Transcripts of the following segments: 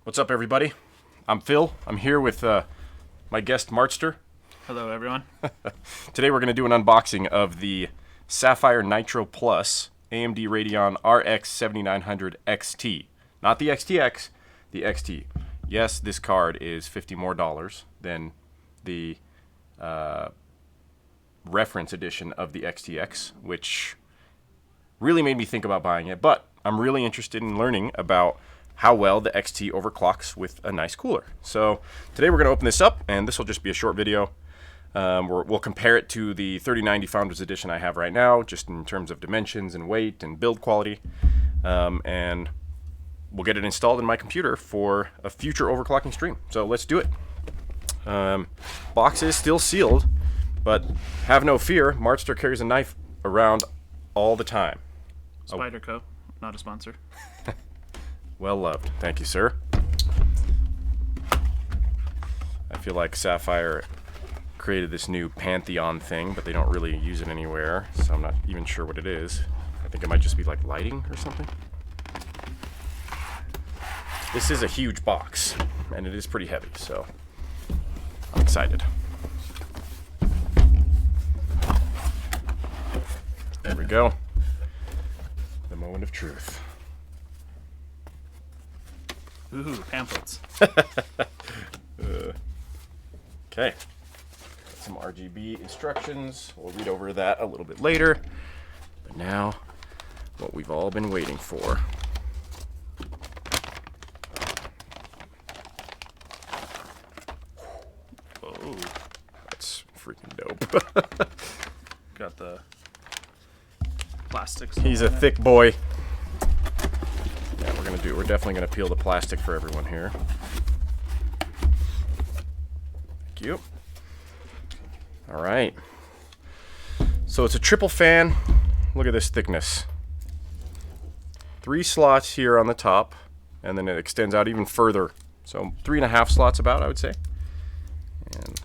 What's up, everybody? I'm Phil. I'm here with my guest, Martster. Hello, everyone. Today we're going to do an unboxing of the Sapphire Nitro Plus AMD Radeon RX 7900 XT. Not the XTX, the XT. Yes, this card is $50 more than the reference edition of the XTX, which really made me think about buying it, but I'm really interested in learning about how well the XT overclocks with a nice cooler. So today we're going to open this up, and this will just be a short video. We'll compare it to the 3090 Founders Edition I have right now, just in terms of dimensions and weight and build quality. And we'll get it installed in my computer for a future overclocking stream. So let's do it. Box is still sealed, but have no fear, Martster carries a knife around all the time. Spyderco, not a sponsor. Well loved. Thank you, sir. I feel like Sapphire created this new Pantheon thing, but they don't really use it anywhere, so I'm not even sure what it is. I think it might just be like lighting or something. This is a huge box, and it is pretty heavy, so I'm excited. There we go. The moment of truth. Ooh, pamphlets. Okay. Some RGB instructions. We'll read over that a little bit later. But now, what we've all been waiting for. Oh, That's freaking dope. got the plastics. He's a thick boy. Yeah, we're definitely gonna peel the plastic for everyone here. Thank you. All right. So it's a triple fan. Look at this thickness. 3 slots here on the top, and then it extends out even further. So 3.5 slots about, I would say. And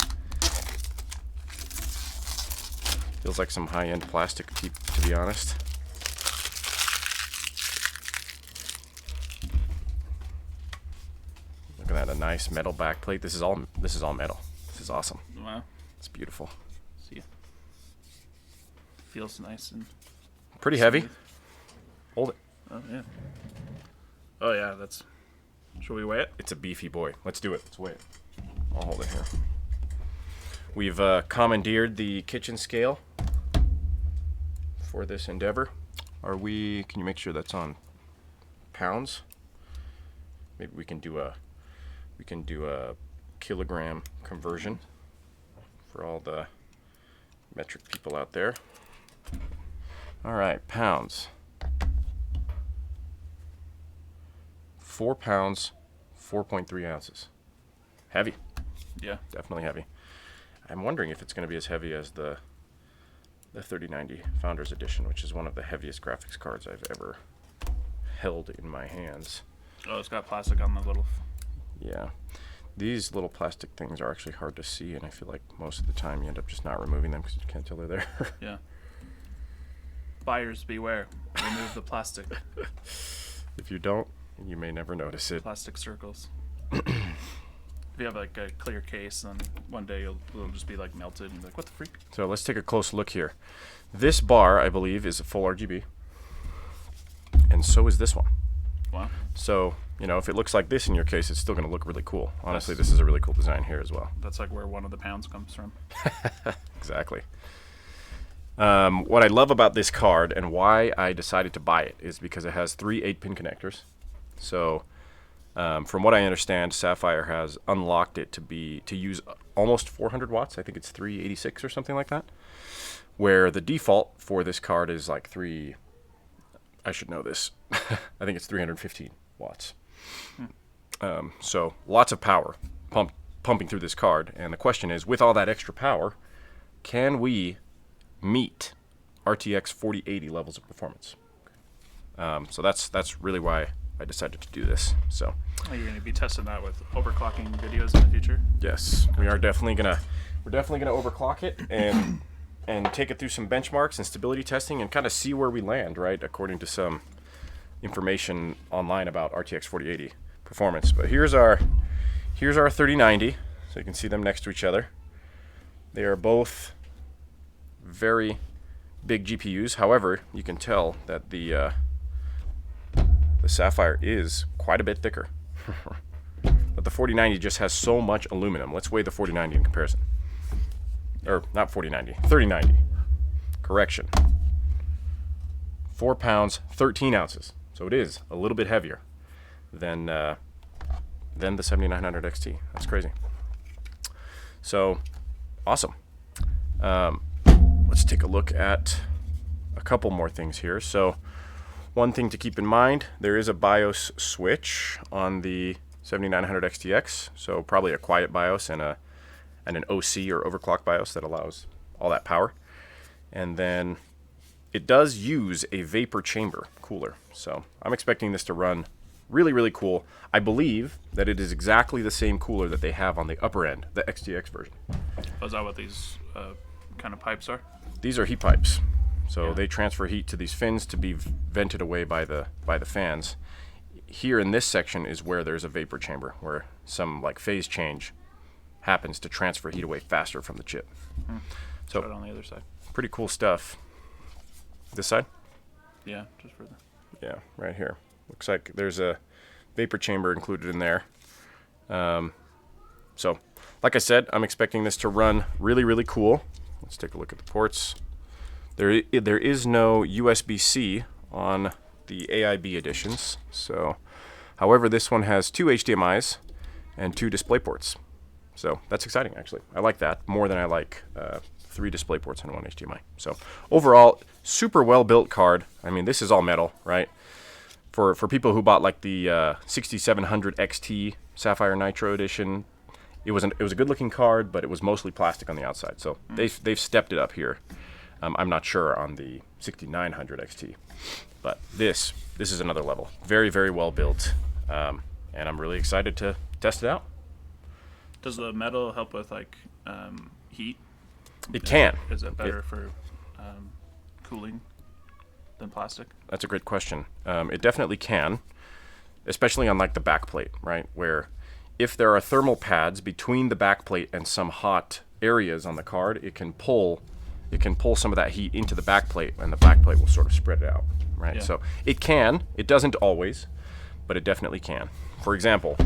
feels like some high-end plastic, to be honest. Look at that, a nice metal backplate. This is all metal. This is awesome. Wow. It's beautiful. See, feels nice and Pretty heavy. Hold it. oh yeah. Oh yeah, that's. Should we weigh it? It's a beefy boy. Let's do it. Let's weigh it. I'll hold it here. We've commandeered the kitchen scale for this endeavor. Can you make sure that's on pounds? Maybe we can do a kilogram conversion for all the metric people out there. All right, pounds. 4 pounds, 4.3 ounces. Heavy. Yeah. Definitely heavy. I'm wondering if it's going to be as heavy as the 3090 Founders Edition, which is one of the heaviest graphics cards I've ever held in my hands. Oh, it's got plastic on the little. Yeah. These little plastic things are actually hard to see, and I feel like most of the time you end up just not removing them because you can't tell they're there. Yeah. Buyers beware. Remove the plastic. If you don't, you may never notice it. Plastic circles. If you have like a clear case, then one day it'll just be like melted and be like, what the freak? So let's take a close look here. This bar, I believe, is a full RGB, and so is this one. Wow. So, you know, if it looks like this in your case, it's still going to look really cool. Honestly, this is a really cool design here as well. That's like where one of the pounds comes from. Exactly. What I love about this card and why I decided to buy it is because it has 3 8-pin connectors. So, from what I understand, Sapphire has unlocked it to use almost 400 watts. I think it's 386 or something like that. Where the default for this card is like I should know this. I think it's 315 watts. So lots of power pumping through this card. And the question is, with all that extra power, can we meet RTX 4080 levels of performance? So that's really why I decided to do this. So Are you going to be testing that with overclocking videos in the future? yes, we're definitely gonna overclock it and take it through some benchmarks and stability testing and kind of see where we land, right? According to some information online about RTX 4080. performance. But here's our 3090, so you can see them next to each other. They are both very big GPUs. However, you can tell that the Sapphire is quite a bit thicker. But the 4090 just has so much aluminum. Let's weigh the 4090 in comparison. Or not 4090, 3090. Correction. 4 pounds, 13 ounces. So it is a little bit heavier than the 7900 XT. That's crazy. So, awesome. Let's take a look at a couple more things here. So, one thing to keep in mind, there is a BIOS switch on the 7900 XTX. So probably a quiet BIOS and an OC or overclock BIOS that allows all that power. And then it does use a vapor chamber cooler. So I'm expecting this to run really, really cool. I believe that it is exactly the same cooler that they have on the upper end, the XTX version. Oh, is that what these kind of pipes are? These are heat pipes. So Yeah. they transfer heat to these fins to be vented away by the fans. Here in this section is where there's a vapor chamber, where some like phase change happens to transfer heat away faster from the chip. So Right on the other side. pretty cool stuff. This side? Yeah, just for the. Yeah, right here. Looks like there's a vapor chamber included in there. So, like I said, I'm expecting this to run really, really cool. Let's take a look at the ports. There is no USB-C on the AIB editions. So, however, this one has 2 HDMIs and 2 display ports. So that's exciting, actually. I like that more than I like 3 display ports and 1 HDMI. So overall, super well-built card. I mean, this is all metal, right? For people who bought like the 6700 XT Sapphire Nitro edition, it was a good-looking card, but it was mostly plastic on the outside. So they've stepped it up here. I'm not sure on the 6900 XT, but this is another level. Very, very well built, and I'm really excited to test it out. Does the metal help with like heat? It can. Is it better for cooling than plastic? That's a great question. It definitely can, especially on like the back plate, right? Where if there are thermal pads between the back plate and some hot areas on the card, it can pull some of that heat into the back plate, and the back plate will sort of spread it out, right? Yeah. So it can. It doesn't always, but it definitely can. For example,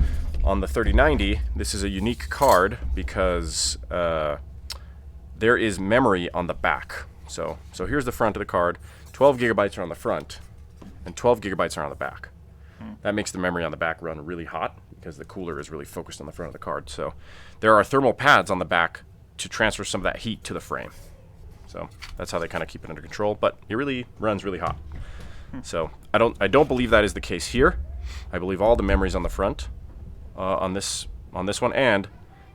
on the 3090, this is a unique card because there is memory on the back. So here's the front of the card. 12 gigabytes are on the front, and 12 gigabytes are on the back. That makes the memory on the back run really hot because the cooler is really focused on the front of the card. So there are thermal pads on the back to transfer some of that heat to the frame. So that's how they kind of keep it under control, but it really runs really hot. So I don't believe that is the case here. I believe all the memory's on the front on this one, and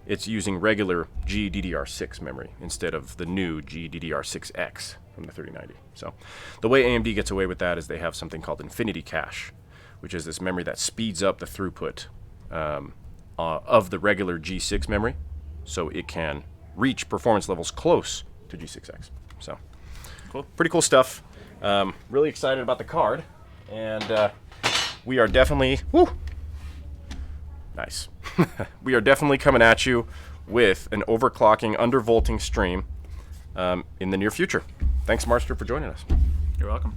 it's using regular GDDR6 memory instead of the new GDDR6X from the 3090. So the way AMD gets away with that is they have something called Infinity Cache, which is this memory that speeds up the throughput of the regular G6 memory, so it can reach performance levels close to G6X. So Cool. pretty cool stuff. Really excited about the card, and we are definitely nice. We are definitely coming at you with an overclocking, undervolting stream in the near future. Thanks, Martster, for joining us. You're welcome.